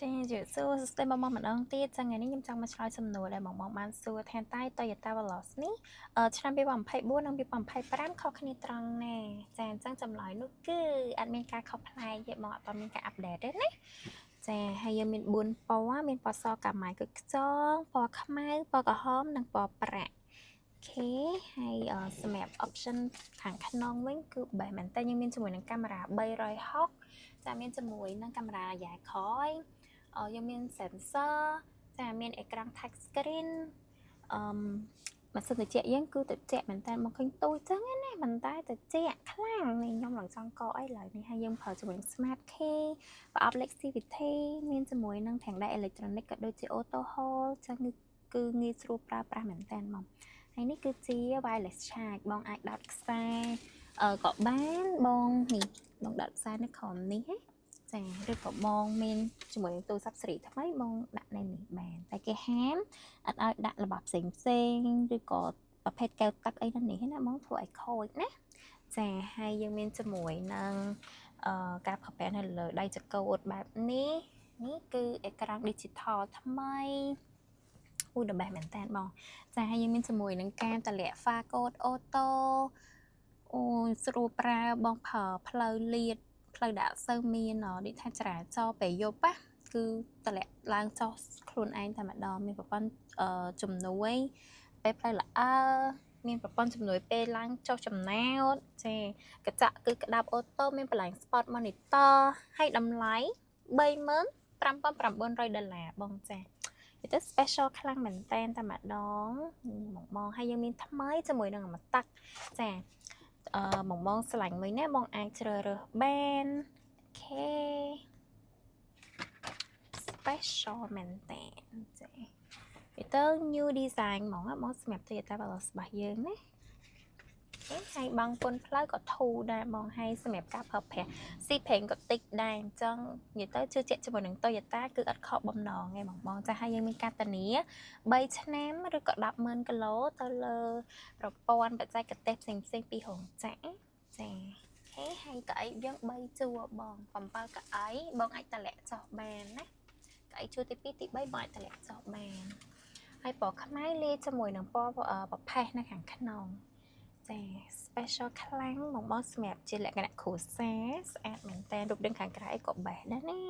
ចាជឿសួរសួស្តីបងម្ដងទៀតចឹងថ្ងៃនេះខ្ញុំចង់មកឆ្លើយសំណួរដែលបងបានសួរថាតើ Toyota Veloz នេះឆ្នាំ2024និង2025ខុសគ្នាត្រង់ណាចាអញ្ចឹងចម្លើយនោះគឺអត់មានការខុសប្លែកទេបងអត់មានការអាប់ដេតទេណាចាហើយយើងមាន4ពណ៌មានពណ៌សកាម៉ៅគឺខ្យងពណ៌ខ្មៅពណ៌ក្រហមនិងពណ៌ប្រាក់អូខេហើយសម្រាប់ option ខាងក្នុងវិញគឺបែបមែនតើយើងមានជាមួយនឹងកាមេរ៉ា360ចាមានជាមួយនឹងកាមេរ៉ារយៈក្រោយយើងមាន sensor ចាមានអេក្រង់ touch screen ម៉ាស៊ីនត្រជាក់យើងគឺត្រជាក់មែនតើមកឃើញទូចចឹងណាមិនតែត្រជាក់ខ្លាំងនេះខ្ញុំឡើងចង់កអីឡើយនេះហើយយើងប្រើជាមួយនឹង smart key ប្រអប់ Lexivity មានជាមួយនឹងធាងដៃ electronic ក៏ដូចជា auto hold ចឹងគឺងាយស្រួលប្រើប្រាស់មែនតើមកហើយនេះគឺជា wireless charge បងអាចដោតខ្សែក៏បានបងនេះបងដោតខ្សែនៅក្រោមនេះហ៎ចាឬក៏បងមានជាមួយនឹងទូរស័ព្ទស៊េរីថ្មីបងដាក់នៅនេះបានតែគេហាមអត់ឲ្យដាក់របស់ផ្សេងឬក៏ប្រភេទកែវទឹកអីនៅនេះណាបងធ្វើឲ្យខូចណាចាហើយយើងមានជាមួយនឹងការប្រើប្រាស់នៅលើដៃចង្កូតបែបនេះគឺអេក្រង់ digital ថ្មីthe best មែនតើបងចាហើយយើងមានជាមួយនឹងការតម្លាក់ far code auto អូស្រួលប្រើបងប្រើផ្លូវលាតផ្លូវដាក់សូវមាននេះថាចរាចរណ៍ពេលយប់ណាគឺតម្លាក់ឡើងចុះខ្លួនឯងតែម្ដងមានប្រព័ន្ធជំនួយពេលផ្លូវល្អមានប្រព័ន្ធជំនួយពេលឡើងចុះចំណោតចាកញ្ចក់គឺក្តាប់អូតូមានបន្លែង Spot Monitor ហើយតម្លៃ$35,900បងចាវាទៅ special ខ្លាំងមែនតែម្ដងបងហើយយើងមានថ្មីជាមួយនឹងអមតៈចាបងឆ្លាញ់មួយណាបងអាចជ្រើសរើសបានអូខេ special មែនតើចាវាទៅ new design ហ្មងបងសម្រាប់ Toyota Veloz របស់យើងណាហើយបង់ពន្ធផ្លូវក៏ធូរដែរបងហើយសម្រាប់ការប្រើប្រាស់ស៊ីប្រេងក៏តិចដែរអញ្ចឹងនិយាយទៅជឿជាក់ជាមួយនឹង Toyota គឺអត់ខកបំណងទេបងចាហើយយើងមានការធានា3ឆ្នាំឬក៏100000គីឡូទៅលើប្រព័ន្ធបច្ចេកទេសផ្សេងពីរោងចក្រចាហើយកៅអីយើង3ជួរបង7កៅអីបងអាចតម្លាក់ចុះបានណាកៅអីជួរទី2ទី3បងអាចតម្លាក់ចុះបានហើយពណ៌ខ្មៅលាយជាមួយនឹងពណ៌ប្រផេះនៅខាងក្នុងចា special ខ្លាំងបងសម្រាប់ជាលក្ខណៈគ្រួសារស្អាតមែនតើរូបរាងខាងក្រៅក៏បេះដែរណា